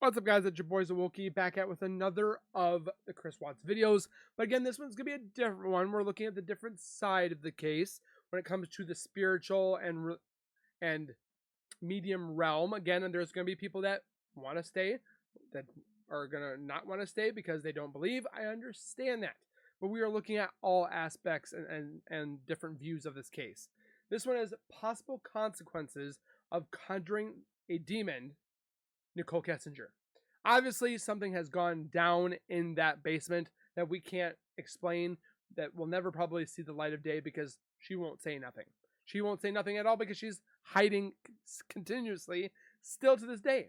What's up, guys? It's your boys Awoki back at with another of the Chris Watts videos. But again, this one's going to be a different one. We're looking at the different side of the case when it comes to the spiritual and medium realm. Again, and there's going to be people that want to stay, that are going to not want to stay because they don't believe. I understand that. But we are looking at all aspects and different views of this case. This one is possible consequences of conjuring a demon, Nichol Kessinger. Obviously, something has gone down in that basement that we can't explain, that will never probably see the light of day because she won't say nothing. She won't say nothing at all because she's hiding continuously still to this day.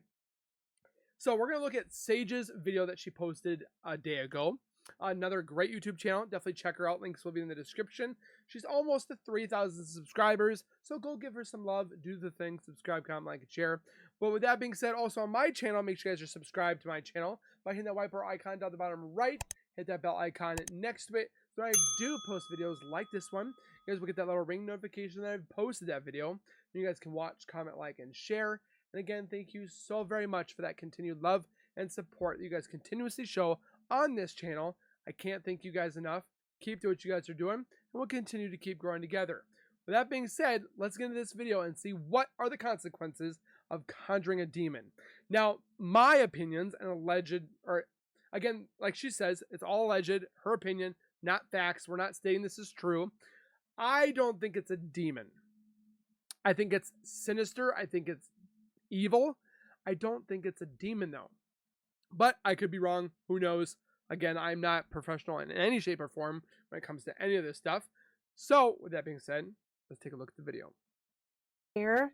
So we're going to look at Sage's video that she posted a day ago. Another great YouTube channel. Definitely check her out. Links will be in the description. She's almost to 3,000 subscribers, so go give her some love. Do the thing. Subscribe, comment, like, and share. But with that being said, also on my channel, make sure you guys are subscribed to my channel by hitting that white bar icon down the bottom right. Hit that bell icon next to it. So when I do post videos like this one, you guys will get that little ring notification that I've posted that video. You guys can watch, comment, like, and share. And again, thank you so very much for that continued love and support that you guys continuously show on this channel. I can't thank you guys enough. Keep doing what you guys are doing, and we'll continue to keep growing together. With that being said, let's get into this video and see what are the consequences of conjuring a demon. Now, my opinions and alleged, or again, like she says, it's all alleged, her opinion, not facts. We're not stating this is true. I don't think it's a demon. I think it's sinister. I think it's evil. I don't think it's a demon, though. But I could be wrong. Who knows? Again, I'm not professional in any shape or form when it comes to any of this stuff. So, with that being said, let's take a look at the video. Here,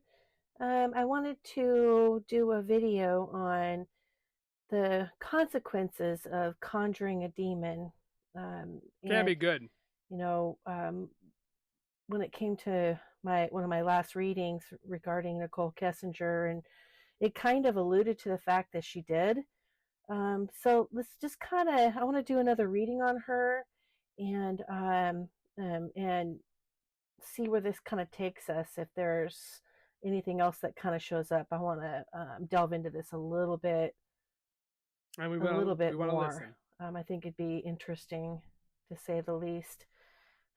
I wanted to do a video on the consequences of conjuring a demon. Can be good. You know, when it came to one of my last readings regarding Nichol Kessinger, and it kind of alluded to the fact that she did. So let's just I want to do another reading on her and see where this kind of takes us. If there's anything else that kind of shows up, I want to delve into this a little bit, and we more. Listen. I think it'd be interesting, to say the least.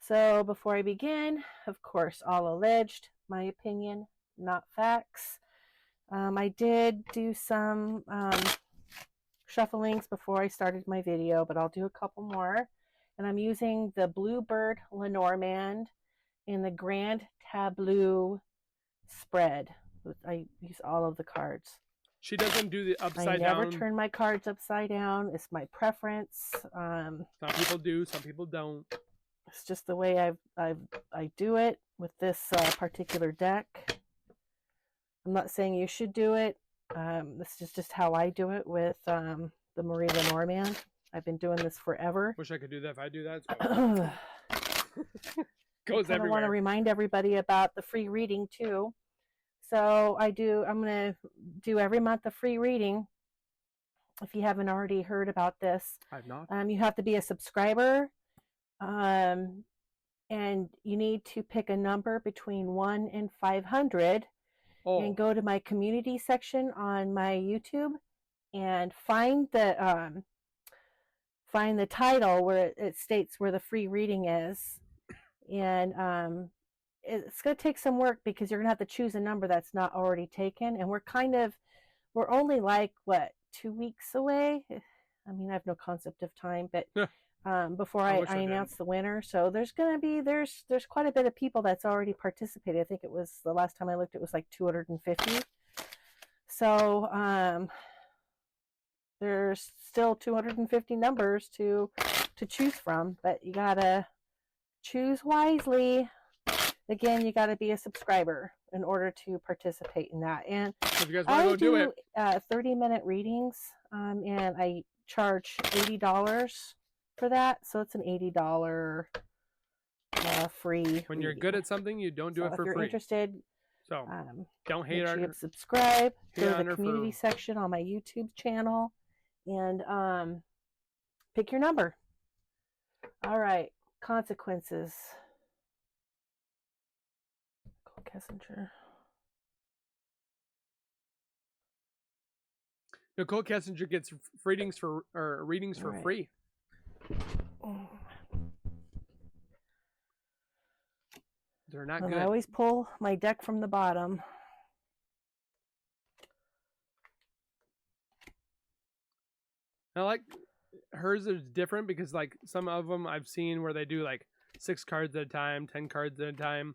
So before I begin, of course, all alleged, my opinion, not facts. I did do some shufflings before I started my video, but I'll do a couple more. And I'm using the Bluebird Lenormand in the Grand Tableau spread. I use all of the cards. She doesn't do the upside down. I never turn my cards upside down. It's my preference. Some people do, some people don't. It's just the way I do it with this particular deck. I'm not saying you should do it. This is just how I do it with the Marie Lenormand. I've been doing this forever. Wish I could do that. If I do that, it's goes everywhere. I want to remind everybody about the free reading too. So I'm going to do every month a free reading. If you haven't already heard about this, I've not. You have to be a subscriber, and you need to pick a number between 1 and 500. And go to my community section on my YouTube and find the title where it states where the free reading is. And it's going to take some work because you're going to have to choose a number that's not already taken. And we're only like, 2 weeks away? I mean, I have no concept of time, but before I announce the winner. So there's quite a bit of people that's already participated. I think it was, the last time I looked, it was like 250. So there's still 250 numbers to choose from, but you gotta choose wisely. Again, you gotta be a subscriber in order to participate in that. And if you guys want to go do it, 30-minute readings, and I charge $80 for that, so it's an $80 free. When you're good at something, you don't do it for free. If you're interested, so don't hate make sure our. you subscribe. Go to the community section on my YouTube channel, and pick your number. All right, consequences. Nichol Kessinger. Nichol Kessinger gets readings for right. free. They're not And good. I always pull my deck from the bottom. I like hers is different because like some of them I've seen where they do like 6 cards at a time, 10 cards at a time,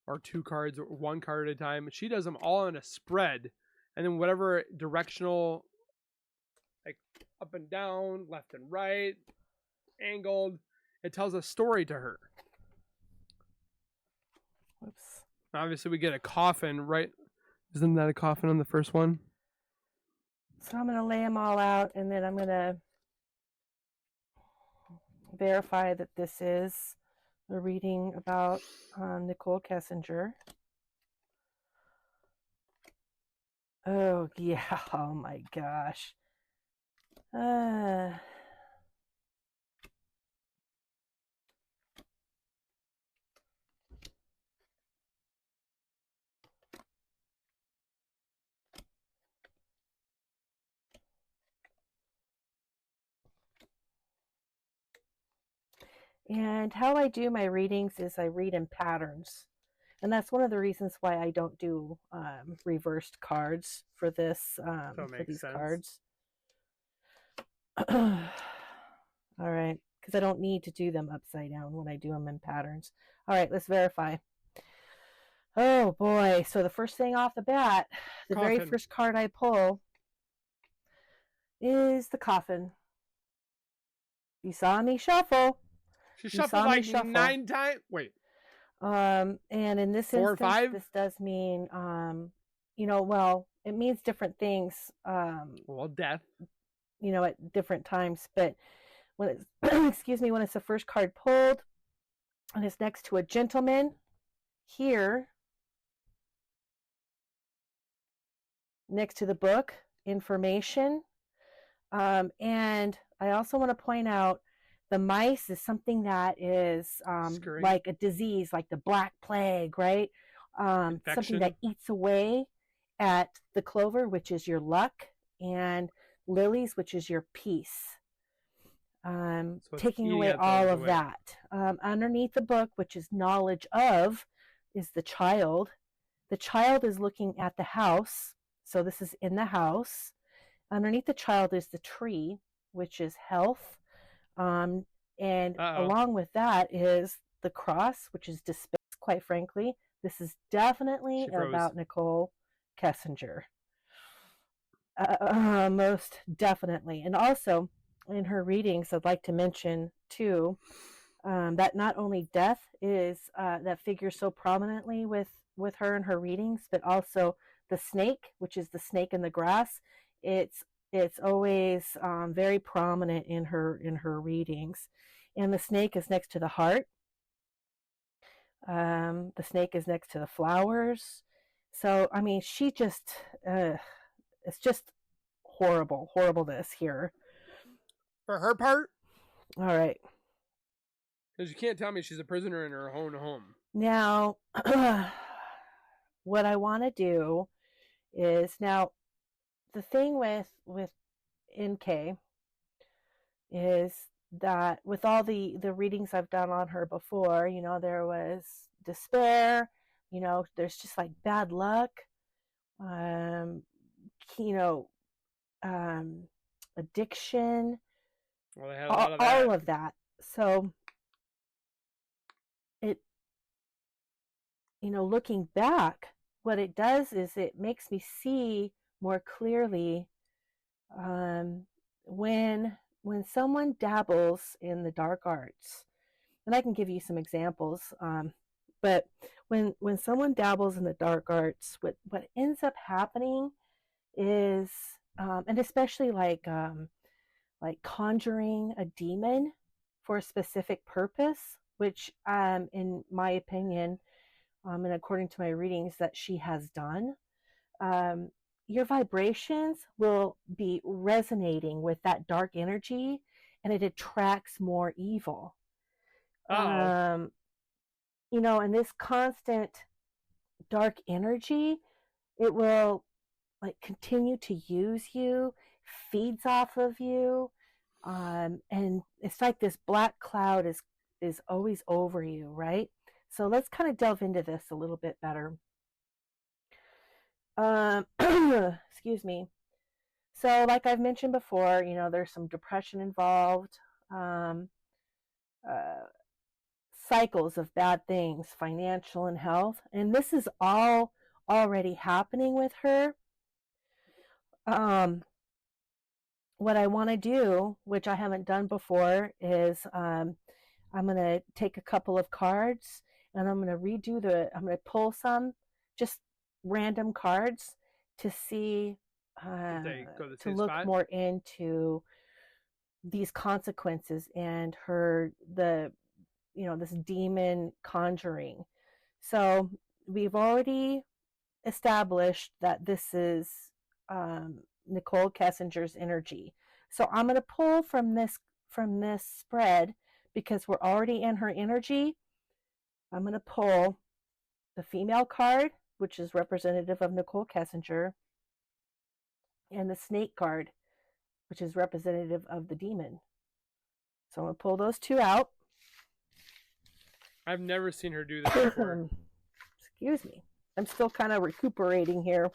or 2 cards or 1 card at a time. She does them all in a spread, and then whatever directional, like up and down, left and right, angled, it tells a story to her. Whoops. Obviously, we get a coffin, right? Isn't that a coffin on the first one? So I'm going to lay them all out, and then I'm going to verify that this is a reading about Nichol Kessinger. Oh, yeah. Oh, my gosh. And how I do my readings is I read in patterns. And that's one of the reasons why I don't do reversed cards for this for these sense. cards. All right, because I don't need to do them upside down when I do them in patterns. All right, let's verify. Oh boy, so the first thing off the bat, the very first card I pull is the coffin. You saw me shuffle. She shuffled like 9 times. Wait. And in this 4 instance, or 5? this does mean, well, it means different things. Well, death. At different times. But when it's, excuse me, when it's the first card pulled, and it's next to a gentleman here, next to the book, information. And I also want to point out the mice is something that is like a disease, like the Black Plague, right? Something that eats away at the clover, which is your luck, and lilies, which is your peace. So taking away all of that. Underneath the book, which is knowledge of, is the child. The child is looking at the house. So this is in the house. Underneath the child is the tree, which is health. And along with that is the cross, which is despair, quite frankly. This is definitely about Nichol Kessinger. Most definitely. And also, in her readings, I'd like to mention, too, that not only death is that figures so prominently with her in her readings, but also the snake, which is the snake in the grass. It's always very prominent in her readings, and the snake is next to the heart. The snake is next to the flowers. So I mean, she just it's just horribleness here for her part. All right, because you can't tell me she's a prisoner in her own home. Now, what I want to do is, now the thing with NK is that with all the readings I've done on her before, there was despair, there's just like bad luck, addiction, well, they had a lot of that. All of that. So it, looking back, what it does is it makes me see more clearly when someone dabbles in the dark arts. And I can give you some examples, but when someone dabbles in the dark arts, what ends up happening is, and especially like conjuring a demon for a specific purpose, which in my opinion, and according to my readings that she has done, your vibrations will be resonating with that dark energy, and it attracts more evil. And this constant dark energy, it will like continue to use you, feeds off of you, and it's like this black cloud is always over you, right? So let's kind of delve into this a little bit better. Excuse me. So, like I've mentioned before, there's some depression involved, um, uh, cycles of bad things, financial and health, and this is all already happening with her. Um, what I want to do, which I haven't done before, is I'm going to take a couple of cards and I'm going to pull some just random cards to see, They go to the to same look spot. more into these consequences and this demon conjuring. So we've already established that this is Nichol Kessinger's energy. So I'm going to pull from this spread because we're already in her energy. I'm going to pull the female card, which is representative of Nichol Kessinger, and the snake card, which is representative of the demon. So I'm going to pull those two out. I've never seen her do this before. Excuse me. I'm still kind of recuperating here.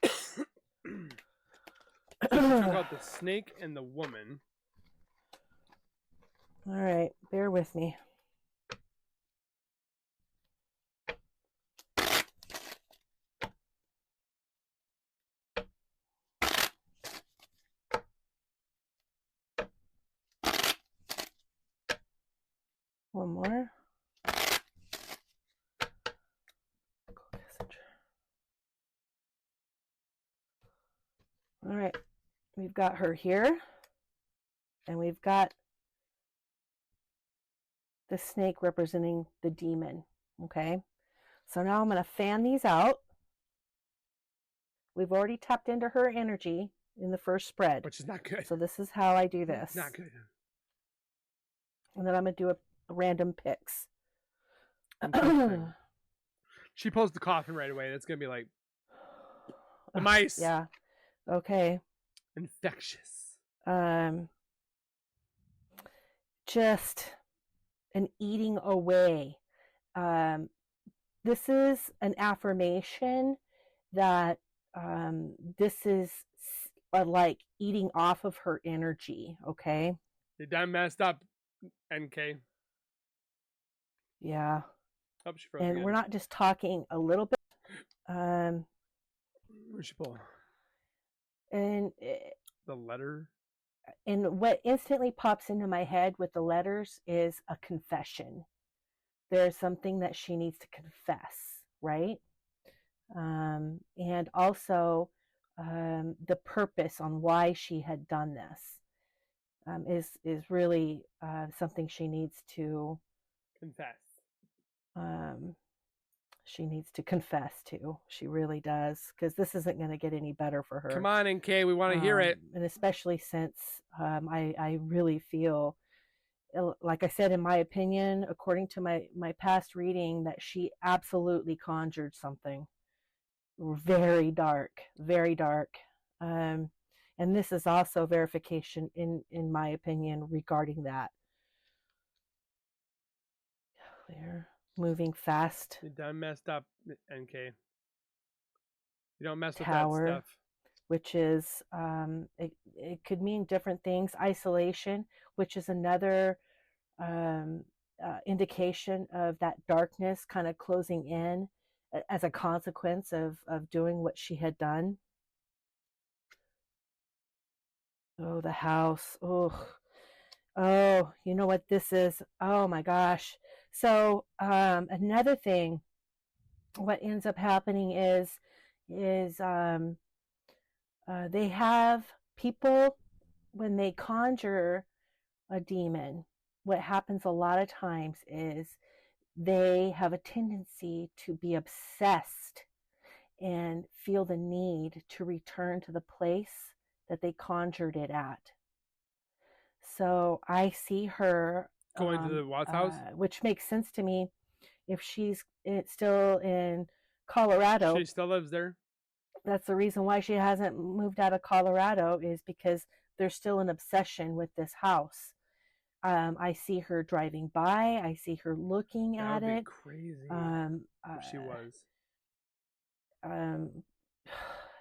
So she took out the snake and the woman. All right, bear with me. One more. All right, we've got her here, and we've got the snake representing the demon. Okay, so now I'm going to fan these out. We've already tapped into her energy in the first spread, Which is not good. So this is how I do this. Not good. And then I'm going to do a random picks. She pulls the coffin right away. That's going to be like the mice. Yeah. Okay. Infectious. Just an eating away. This is an affirmation that this is like eating off of her energy. Okay. You're done messed up, NK. Yeah. Oh, she froze and again. We're not just talking a little bit. Where'd she pull? And the letter. And what instantly pops into my head with the letters is a confession. There's something that she needs to confess, right? And also the purpose on why she had done this is really something she needs to confess. She needs to confess to. She really does, because this isn't going to get any better for her. Come on, NK, we want to hear it. And especially since I really feel, like I said, in my opinion, according to my past reading, that she absolutely conjured something very dark, very dark. And this is also verification, in my opinion, regarding that. Clear. Moving fast. You done messed up, NK. You don't mess Tower, with that stuff. Which is, it could mean different things. Isolation, which is another indication of that darkness kind of closing in as a consequence of doing what she had done. Oh, the house. Oh, you know what this is? Oh my gosh. So another thing, what ends up happening is they have people, when they conjure a demon, what happens a lot of times is they have a tendency to be obsessed and feel the need to return to the place that they conjured it at. So I see her going to the Watts house, which makes sense to me. If she's still in Colorado, she still lives there. That's the reason why she hasn't moved out of Colorado, is because there's still an obsession with this house. I see her driving by. I see her looking That at would be it. crazy Um, if she was. um,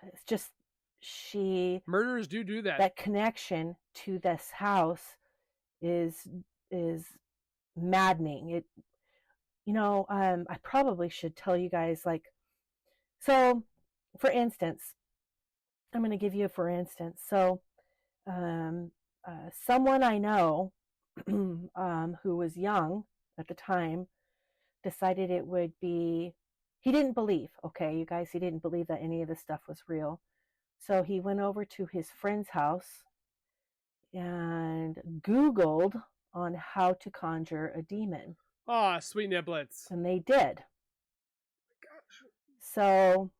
it's just she Murderers do that. that connection to this house is is maddening. It, I probably should tell you guys, like, so for instance, I'm going to give you a for instance. So um, someone I know who was young at the time decided it would be, he didn't believe, okay, you guys, he didn't believe that any of this stuff was real. So he went over to his friend's house and Googled on how to conjure a demon. Ah, sweet niblets. And they did. Gosh. So,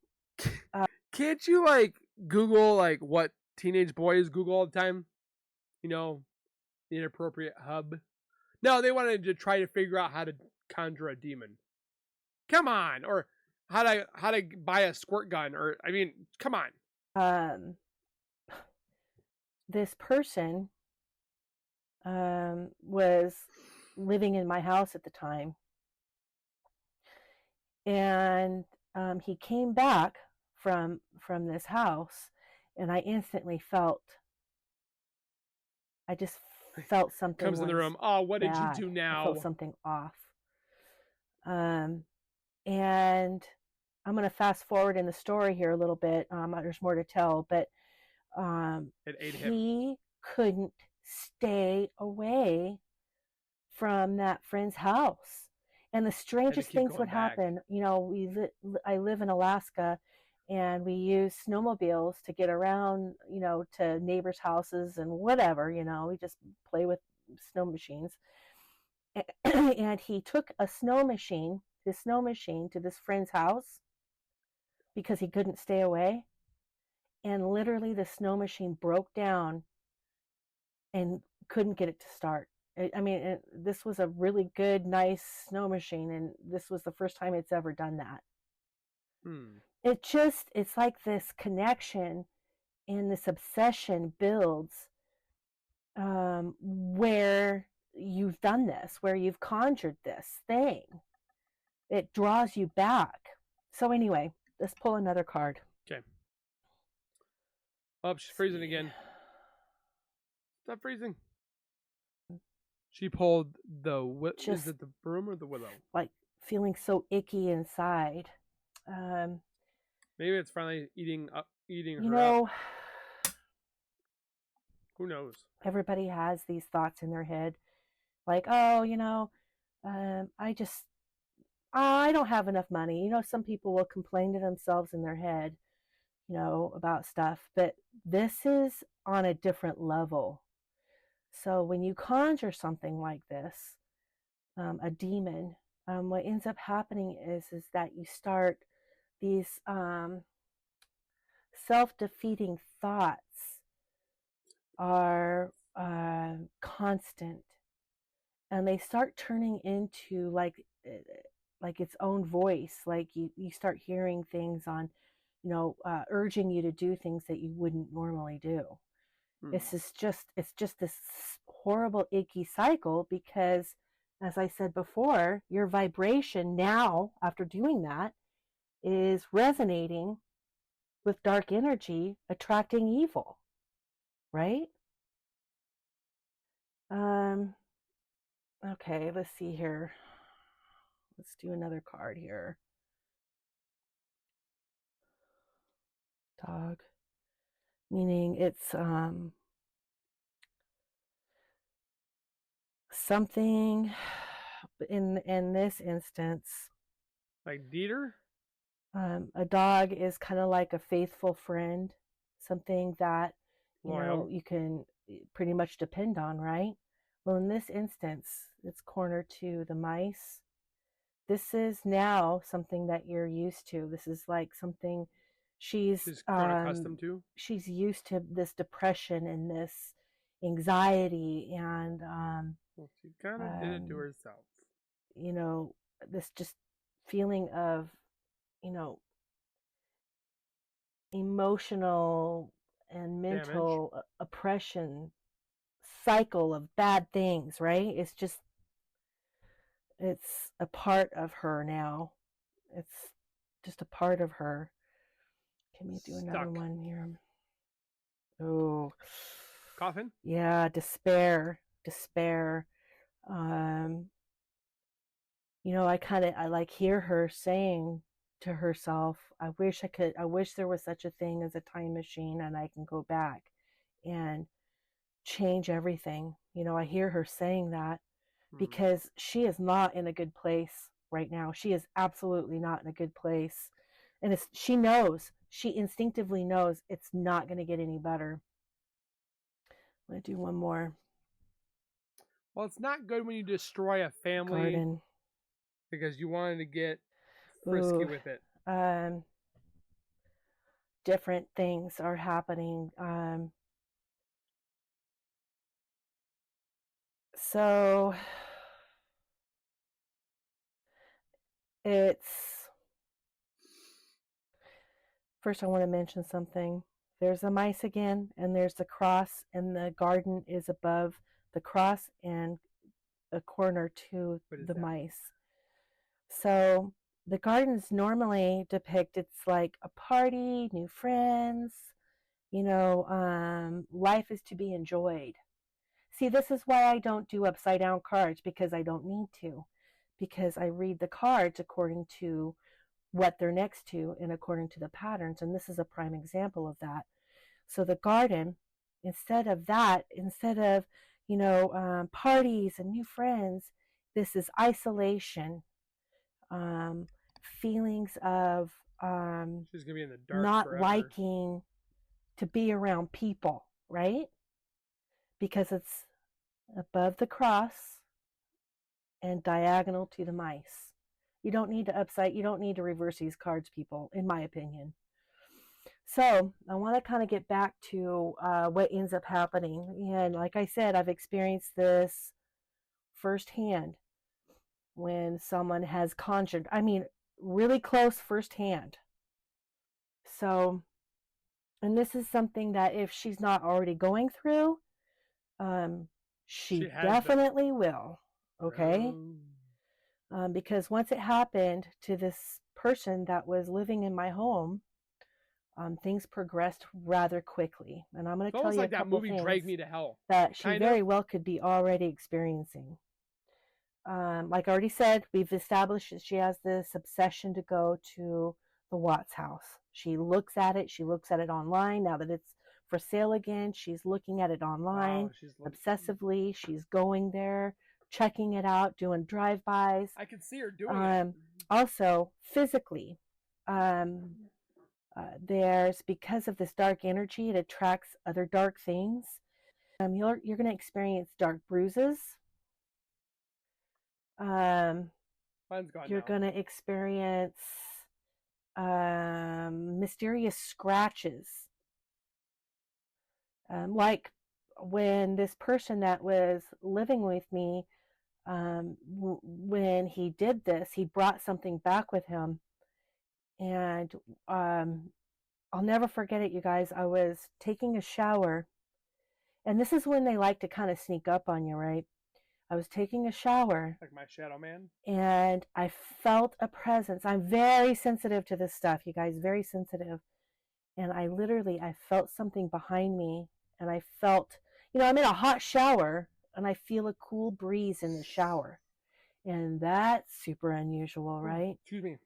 Can't you like Google like what teenage boys Google all the time? You know, the inappropriate hub. No, they wanted to try to figure out how to conjure a demon. Come on, or how to buy a squirt gun, or I mean, come on. um, this person was living in my house at the time, and he came back from this house, and I instantly felt, I just felt something Comes in the was room. Oh, what did you bad. do I felt now? something off. And I'm going to fast forward in the story here a little bit. There's more to tell, but It ate him. he couldn't stay away from that friend's house. And the strangest things would happen. I live in Alaska, and we use snowmobiles to get around, to neighbors' houses and whatever. We just play with snow machines. And he took his snow machine, to this friend's house because he couldn't stay away. And literally, the snow machine broke down and couldn't get it to start. I mean, this was a really good, nice snow machine, and this was the first time it's ever done that. It's like this connection and this obsession builds, where you've done this, where you've conjured this thing. It draws you back. So anyway, let's pull another card. Okay. Oh, she's freezing again. Stop freezing. She pulled the is it the broom or the willow? Like feeling so icky inside. Maybe it's finally eating her up. Who knows? Everybody has these thoughts in their head, like, oh, I don't have enough money. Some people will complain to themselves in their head, about stuff, but this is on a different level. So when you conjure something like this, a demon, what ends up happening is that you start these self-defeating thoughts are constant, and they start turning into like its own voice. Like you start hearing things on, urging you to do things that you wouldn't normally do. It's just this horrible icky cycle, because as I said before, your vibration now after doing that is resonating with dark energy, attracting evil, right? Okay, let's see here. Let's do another card here. Dog. Meaning it's something in this instance. Like Dieter? A dog is kind of like a faithful friend, something that you can pretty much depend on, right? Well, in this instance, it's cornered to the mice. This is now something that you're used to. This is like something she's grown accustomed to. She's used to this depression and this anxiety, and well, she kind of did it to herself. This just feeling of, emotional and Damage. mental oppression cycle of bad things, right? It's a part of her now. It's just a part of her. Can we do another Stuck. one here? Oh, Coffin? yeah, despair, despair. Um, I like hear her saying to herself, I wish there was such a thing as a time machine and I can go back and change everything. I hear her saying that because she is not in a good place right now. She is absolutely not in a good place. And she knows, she instinctively knows it's not going to get any better. I'm going to do one more. Well, it's not good when you destroy a family Garden. because you wanted to get frisky Ooh, with it. different things are happening. So it's first I want to mention something. There's the mice again, and there's the cross, and the garden is above the cross and a corner to the that? mice. So the gardens normally depict it's like a party, new friends, life is to be enjoyed. See, this is why I don't do upside down cards, because I don't need to, because I read the cards according to what they're next to and according to the patterns. And this is a prime example of that. So the garden, instead of parties and new friends, this is isolation, feelings of She's gonna be in the dark not forever. liking to be around people, right? Because it's above the cross and diagonal to the mice. You don't need to reverse these cards, people, in my opinion. So I want to kind of get back to what ends up happening. And like I said, I've experienced this firsthand when someone has conjured. I mean, really close firsthand. So, and this is something that if she's not already going through, she definitely will. Okay? Because once it happened to this person that was living in my home, things progressed rather quickly. And I'm going to tell you a couple things Drag Me to Hell that she very well could be already experiencing. Like I already said, we've established that she has this obsession to go to the Watts house. She looks at it online. Now that it's for sale again, she's looking at it online obsessively. She's going there, checking it out, doing drive-bys. I can see her doing it. Also, physically, there's, because of this dark energy, it attracts other dark things. You're going to experience dark bruises. You're going to experience mysterious scratches. Like when this person that was living with me, when he did this, he brought something back with him. And I'll never forget it, you guys. I was taking a shower. And this is when they like to kind of sneak up on you, right? I was taking a shower. Like my shadow man? And I felt a presence. I'm very sensitive to this stuff, you guys, very sensitive. And I felt something behind me. And I felt, I'm in a hot shower and I feel a cool breeze in the shower. And that's super unusual, right? Excuse me.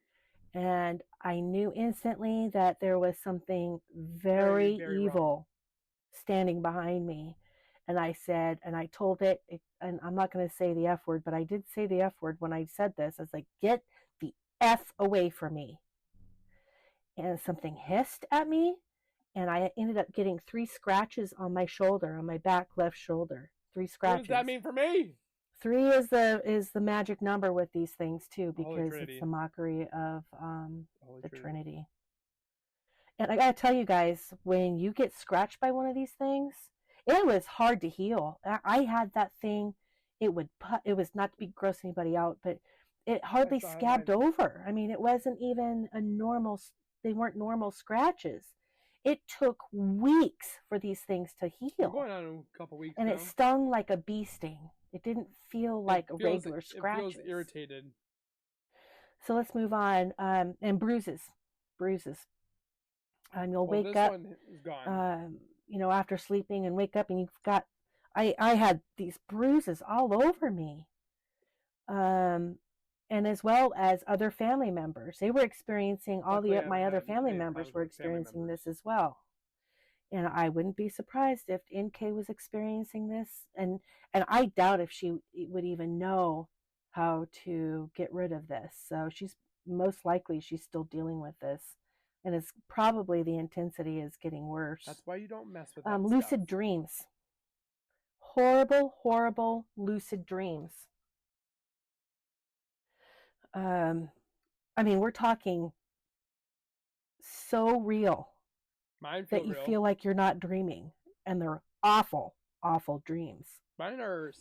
And I knew instantly that there was something very, very evil wrong standing behind me. And I said, and I told it, and I'm not going to say the F word, but I did say the F word when I said this. I was like, get the F away from me. And something hissed at me, and I ended up getting 3 scratches on my shoulder, on my back left shoulder. 3 scratches. What does that mean for me? 3 is the magic number with these things too, because it's the mockery of the Trinity. And I gotta tell you guys, when you get scratched by one of these things, it was hard to heal. I had that thing. It was not to be gross anybody out, but it hardly scabbed over. I mean, it wasn't even a normal. They weren't normal scratches. It took weeks for these things to We're heal. going on a couple weeks And now. it stung like a bee sting. It didn't feel like regular scratches. It feels irritated. So let's move on. And bruises. You'll wake up. This one is gone. After sleeping and wake up and you've got. I had these bruises all over me. And as well as other family members, they were experiencing my other family members were experiencing this as well. And I wouldn't be surprised if NK was experiencing this. And I doubt if she would even know how to get rid of this. So she's most likely she's still dealing with this. And it's probably the intensity is getting worse. That's why you don't mess with that lucid dreams. Horrible, horrible lucid dreams. We're talking so real that you feel like you're not dreaming, and they're awful, awful dreams. Mine are.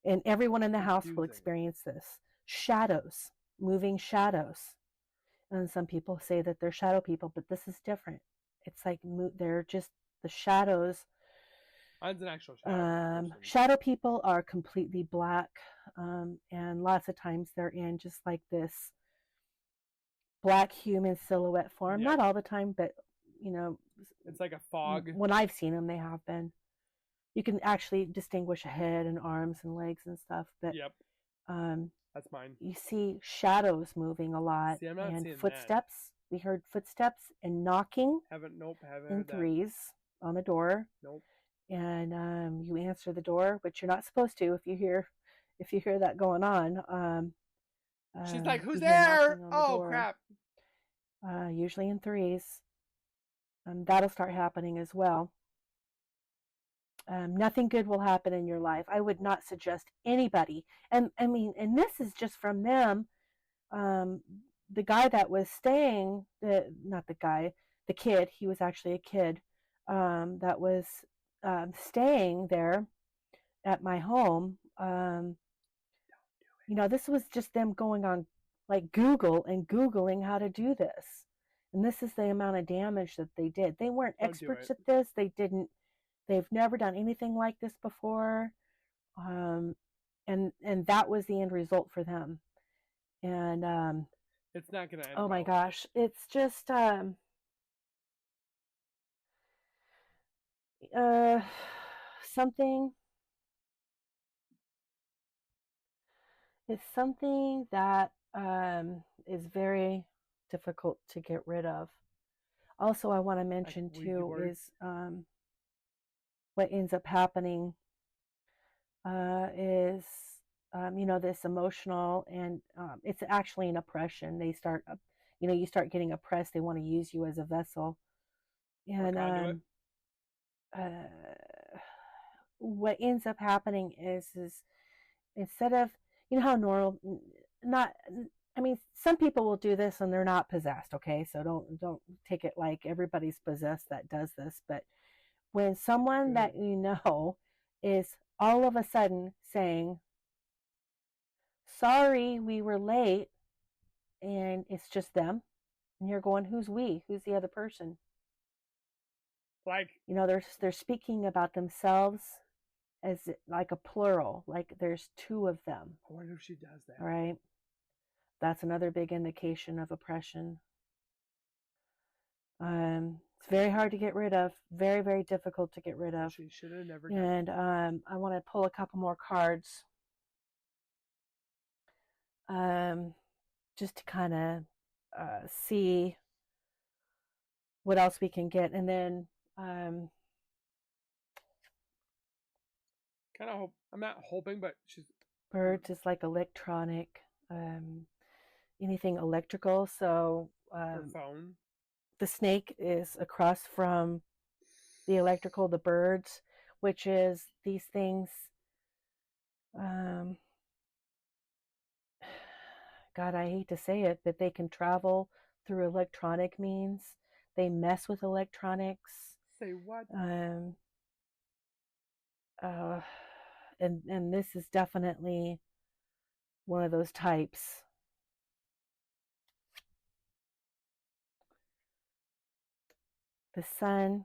And everyone in the house will experience this. Shadows, moving shadows. And some people say that they're shadow people, but this is different. It's like they're just the shadows. Mine's an actual shadow. Shadow people are completely black, and lots of times they're in just like this black human silhouette form. Not all the time, but it's like a fog. When I've seen them, they have been. You can actually distinguish a head and arms and legs and stuff, but that's mine. You see shadows moving a lot. See, I'm not and seeing footsteps. That. We heard footsteps and knocking. Haven't in threes on the door. Nope. And you answer the door, which you're not supposed to if you hear that going on. She's like, "Who's there?" Oh, door. crap. Usually in threes. That'll start happening as well. Nothing good will happen in your life. I would not suggest anybody. And this is just from them. The guy that was staying, the kid, he was actually a kid, that was staying there at my home. This was just them going on like Google and Googling how to do this. And this is the amount of damage that they did. They weren't experts at this. They've never done anything like this before. And that was the end result for them. And it's not going to end well. My gosh. It's just something. It's something that is very difficult to get rid of. Also, I want to mention too is what ends up happening is this emotional, and it's actually an oppression. They start, you start getting oppressed. They want to use you as a vessel, and what ends up happening is instead of how normal, some people will do this and they're not possessed. Okay, so don't take it like everybody's possessed that does this, but when someone that is all of a sudden saying, "Sorry, we were late," and it's just them, and you're going, "Who's we? Who's the other person?" Like they're speaking about themselves as like a plural, like there's two of them. I wonder if she does that. All right, that's another big indication of oppression. It's very hard to get rid of. Very, very difficult to get rid of. She should have never done it. And I want to pull a couple more cards. Just to kind of see what else we can get. And then kind of hope. I'm not hoping, but she's birds is like electronic. Anything electrical. So her phone. The snake is across from the electrical, the birds, which is these things. God, I hate to say it, but they can travel through electronic means. They mess with electronics. Say what? And this is definitely one of those types. The sun.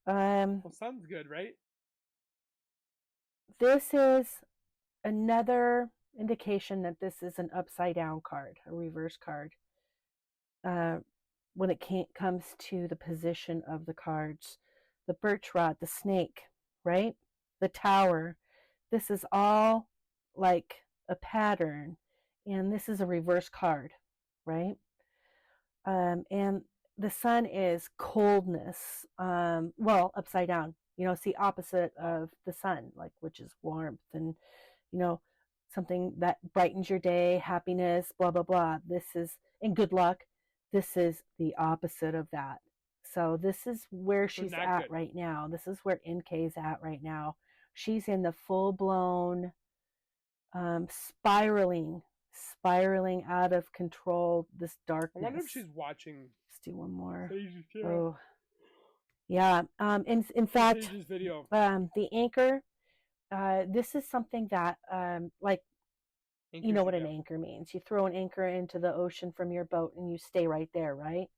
Well, sun's good, right? This is another indication that this is an upside down card, a reverse card. When it comes to the position of the cards, the birch rod, the snake, right? The tower. This is all like a pattern, and this is a reverse card, right? And the sun is coldness. Well, upside down. It's the opposite of the sun, like, which is warmth and you know something that brightens your day, happiness, blah blah blah. This is and good luck. This is the opposite of that. So this is where So she's not at good. right now. This is where NK's at right now. She's in the full blown spiraling out of control, this I wonder darkness. if she's watching Let's do one more. Sage's Oh, yeah. In fact, Sage's video. The anchor. This is something that, like, you know what an anchor means. You throw an anchor into the ocean from your boat and you stay right there, right?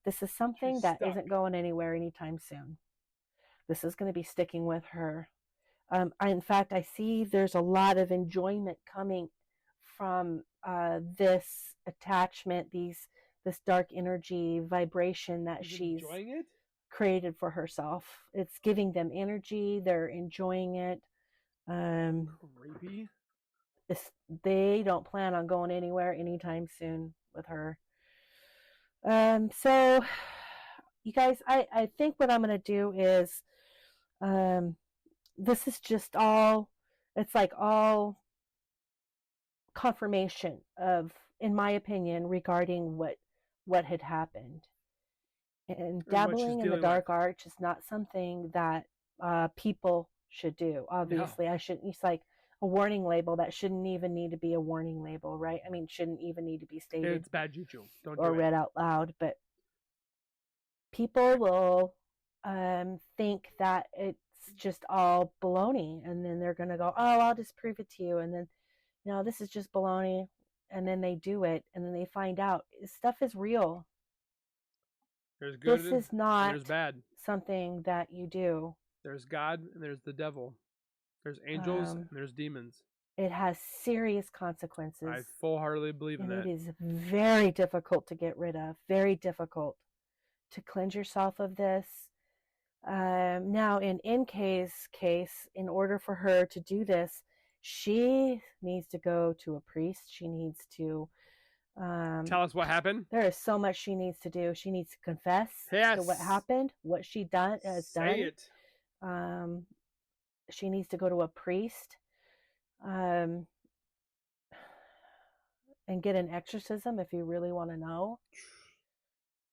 This is something that isn't going anywhere anytime soon. This is going to be sticking with her. In fact, I see there's a lot of enjoyment coming from this attachment, this dark energy vibration that she's created for herself. It's giving them energy. They're enjoying it. Creepy. They don't plan on going anywhere anytime soon with her. So, you guys, I think what I'm going to do is, this is just all, it's like all confirmation of, in my opinion, regarding what had happened. And dabbling in the dark arts is not something that people should do. Obviously, I shouldn't. It's like a warning label that shouldn't even need to be a warning label, right? I mean, shouldn't even need to be stated. It's bad juju. Don't or do read out loud. But people will think that it's just all baloney, and then they're gonna go, "Oh, I'll just prove it to you," and then, no, this is just baloney, and then they do it, and then they find out stuff is real. There's good. This is not there's bad. Something that you do. There's God and there's the devil. There's angels and there's demons. It has serious consequences. I full-heartedly believe in that. And it is very difficult to get rid of. Very difficult to cleanse yourself of this. Now, in NK's case, in order for her to do this, she needs to go to a priest. She needs to tell us what happened. There is so much she needs to do. She needs to confess to what happened, what she has done. Say it. She needs to go to a priest and get an exorcism if you really want to know.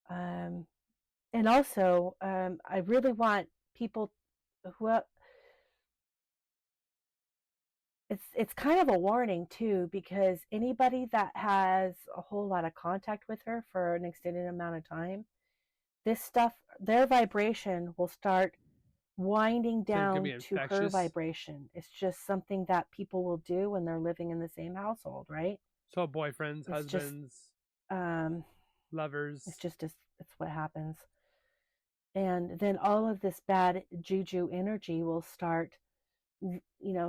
And also, I really want people who it's kind of a warning too, because anybody that has a whole lot of contact with her for an extended amount of time, this stuff, their vibration will start winding down to her vibration. It's just something that people will do when they're living in the same household, right? So boyfriends, husbands, lovers. It's what happens. And then all of this bad juju energy will start,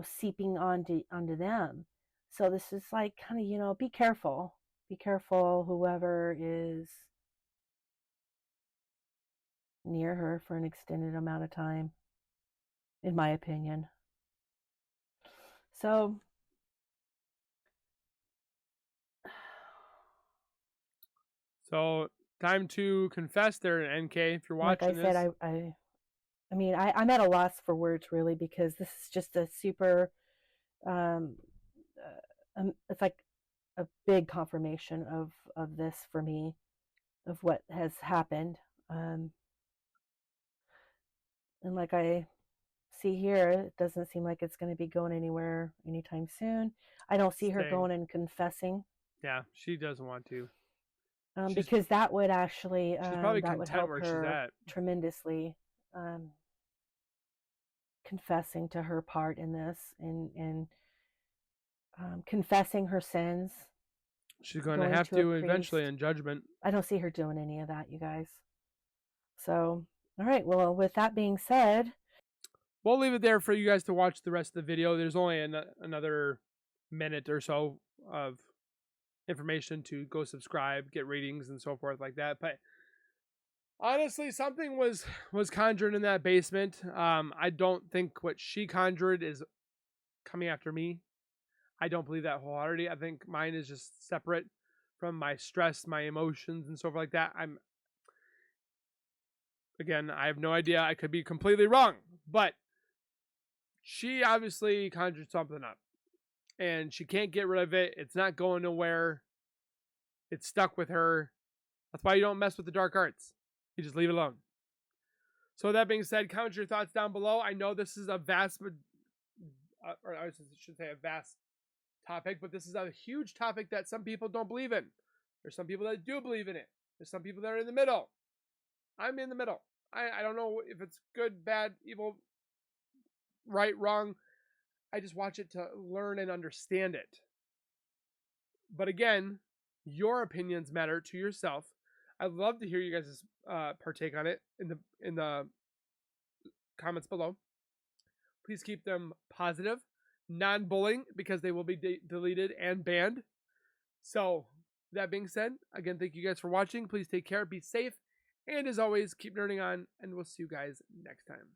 seeping onto them. So this is like kind of, be careful, whoever is near her for an extended amount of time, in my opinion. So time to confess there, NK, if you're watching this. Like I said, I mean, I'm at a loss for words, really, because this is just a super, it's like a big confirmation of this for me, of what has happened. And like I see here, it doesn't seem like it's going to be going anywhere anytime soon. I don't see her going and confessing. Yeah, she doesn't want to. Because that would actually she's probably that would help where her she's at. Tremendously. Confessing to her part in this, and confessing her sins. She's going to have to eventually in judgment. I don't see her doing any of that, you guys. So, all right. Well, with that being said, we'll leave it there for you guys to watch the rest of the video. There's only another minute or so of information to go subscribe, get ratings, and so forth like that. But honestly, something was conjured in that basement. I don't think what she conjured is coming after me. I don't believe that wholeheartedly. I think mine is just separate from my stress, my emotions, and so forth like that. I have no idea. I could be completely wrong, but she obviously conjured something up, and she can't get rid of it. It's not going nowhere. It's stuck with her. That's why you don't mess with the dark arts. You just leave it alone. So that being said, comment your thoughts down below. I know this is a vast, or I should say a vast topic, but this is a huge topic that some people don't believe in. There's some people that do believe in it. There's some people that are in the middle. I'm in the middle. I don't know if it's good, bad, evil, right, wrong. I just watch it to learn and understand it. But again, your opinions matter to yourself. I'd love to hear you guys' partake on it in the comments below. Please keep them positive, non-bullying, because they will be deleted and banned. So that being said, again, thank you guys for watching. Please take care, be safe, and as always, keep nerding on, and we'll see you guys next time.